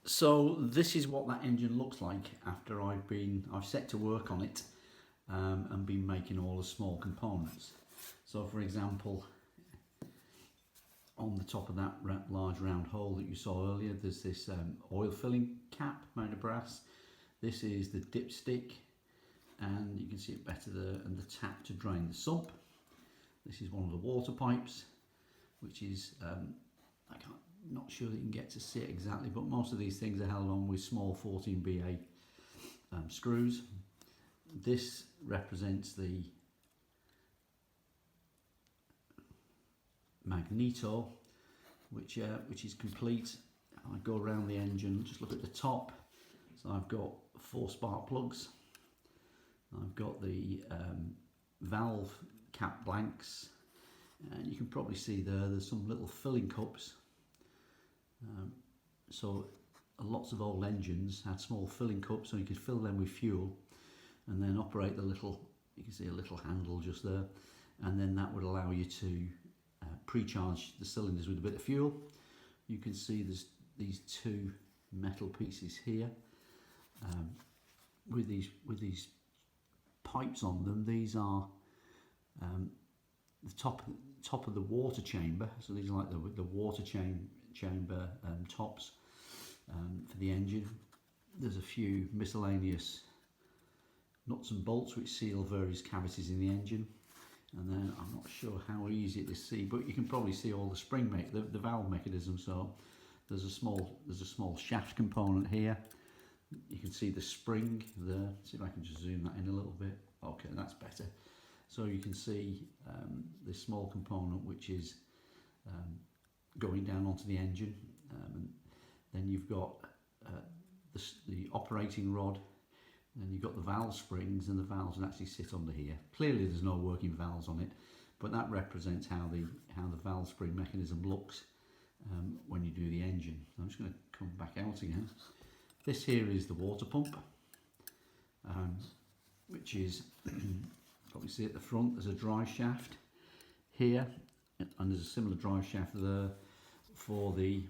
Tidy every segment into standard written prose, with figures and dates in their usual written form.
So this is what that engine looks like after I've set to work on it and been making all the small components. So for example, on the top of that large round hole that you saw earlier, there's this oil filling cap made of brass. This is the dipstick, and you can see it better there, and the tap to drain the sump. This is one of the water pipes, which is not sure that you can get to see it exactly, but most of these things are held on with small 14BA screws. This represents the magneto, which is complete. I go around the engine, just look at the top. So I've got 4 spark plugs. I've got the valve cap blanks, and you can probably see there's some little filling cups. So lots of old engines had small filling cups, so you could fill them with fuel and then operate the little, you can see a little handle just there, and then that would allow you to pre-charge the cylinders with a bit of fuel. You can see there's these 2 metal pieces here with these pipes on them. These are the top of the water chamber, so these are like the water chamber tops for the engine. There's a few miscellaneous nuts and bolts which seal various cavities in the engine, and then I'm not sure how easy it is to see, but you can probably see all the valve mechanism. So there's a small shaft component here. You can see the spring there. See if I can just zoom that in a little bit. Okay, that's better. So you can see this small component which is going down onto the engine, and then you've got the operating rod, and then you've got the valve springs, and the valves will actually sit under here. Clearly there's no working valves on it, but that represents how the valve spring mechanism looks when you do the engine. So I'm just going to come back out again. This here is the water pump, which is probably see at the front there's a drive shaft here, and there's a similar drive shaft there for the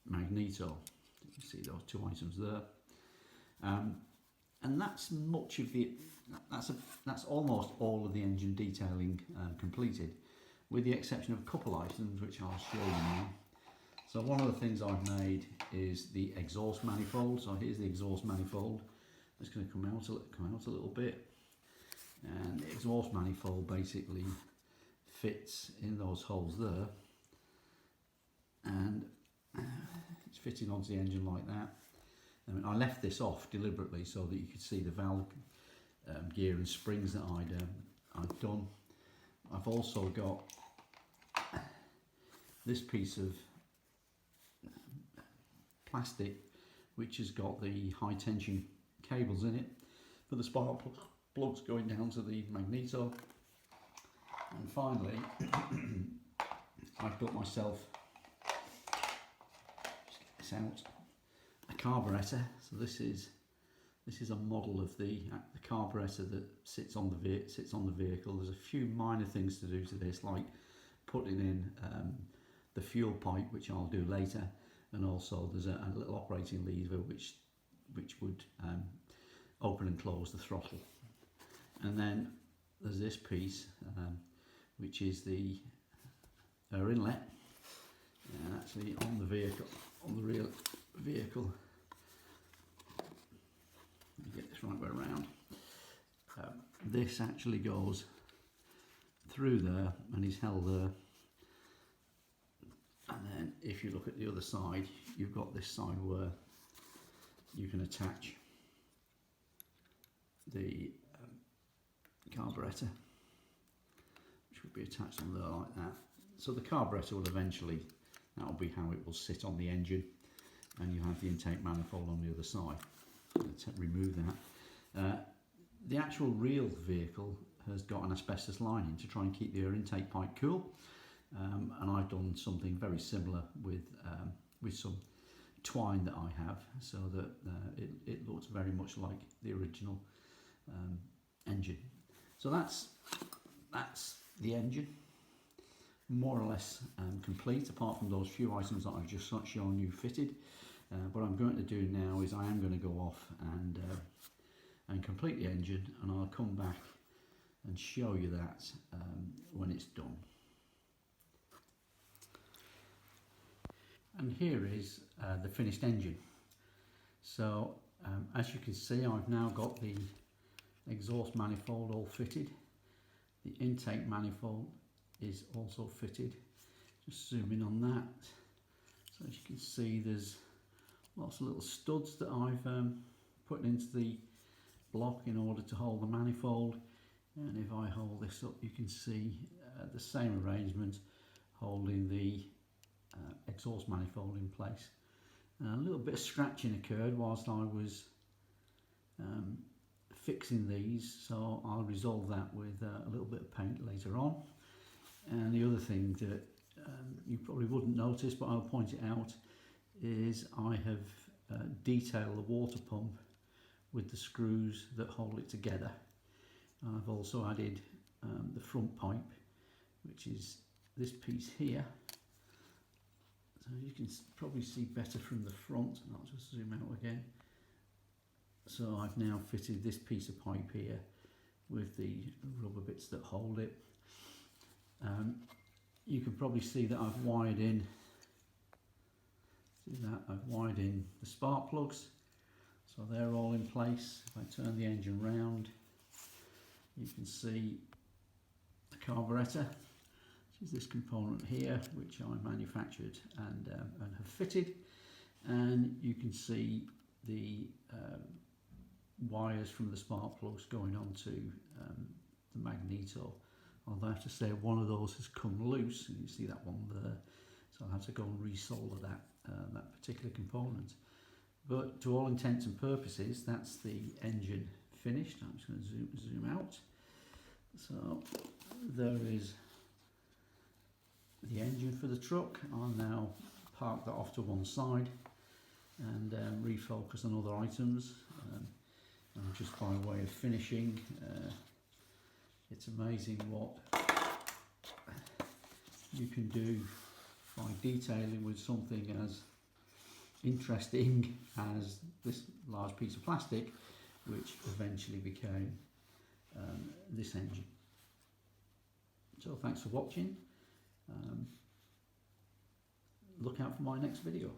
magneto. You can see those 2 items there, and that's almost all of the engine detailing completed, with the exception of a couple items which I'll show you now. So one of the things I've made is the exhaust manifold. So here's the exhaust manifold. It's going to come out a little bit, and the exhaust manifold basically fits in those holes there, and it's fitting onto the engine like that. I mean, I left this off deliberately so that you could see the valve gear and springs that I'd done. I've also got this piece of plastic which has got the high tension cables in it for the spark plugs going down to the magneto. And finally I've got myself, just get this out, a carburetor. So this is a model of the carburetor that sits on the vehicle. There's a few minor things to do to this, like putting in the fuel pipe, which I'll do later, and also there's a little operating lever which would open and close the throttle. And then there's this piece which is the air inlet, and actually on the real vehicle, let me get this right way around, this actually goes through there and is held there. And then if you look at the other side, you've got this side where you can attach the carburetor, which would be attached on there like that. So the carburetor will eventually, that will be how it will sit on the engine, and you have the intake manifold on the other side. Let's remove that. The actual real vehicle has got an asbestos lining to try and keep the air intake pipe cool. And I've done something very similar with some twine that I have, so that it looks very much like the original engine. So that's the engine, more or less complete, apart from those few items that I've just shown you fitted. What I'm going to do now is I am going to go off and complete the engine, and I'll come back and show you that when it's done. And here is the finished engine. So as you can see, I've now got the exhaust manifold all fitted. The intake manifold is also fitted. Just zoom in on that. So as you can see, there's lots of little studs that I've put into the block in order to hold the manifold. And if I hold this up, you can see the same arrangement holding the exhaust manifold in place. A little bit of scratching occurred whilst I was fixing these, so I'll resolve that with a little bit of paint later on. And the other thing that you probably wouldn't notice, but I'll point it out, is I have detailed the water pump with the screws that hold it together. And I've also added the front pipe, which is this piece here. So you can probably see better from the front, and I'll just zoom out again. So I've now fitted this piece of pipe here with the rubber bits that hold it. You can probably see that I've wired in. I've wired in the spark plugs, so they're all in place. If I turn the engine round, you can see the carburettor, which is this component here, which I manufactured and have fitted. And you can see the wires from the spark plugs going onto the magneto. Although I have to say one of those has come loose, and you see that one there, so I'll have to go and resolder that particular component. But to all intents and purposes, that's the engine finished. I'm just going to zoom out. So there is the engine for the truck. I'll now park that off to one side and refocus on other items. And just by way of finishing, it's amazing what you can do by detailing with something as interesting as this large piece of plastic, which eventually became this engine. So thanks for watching. Look out for my next video.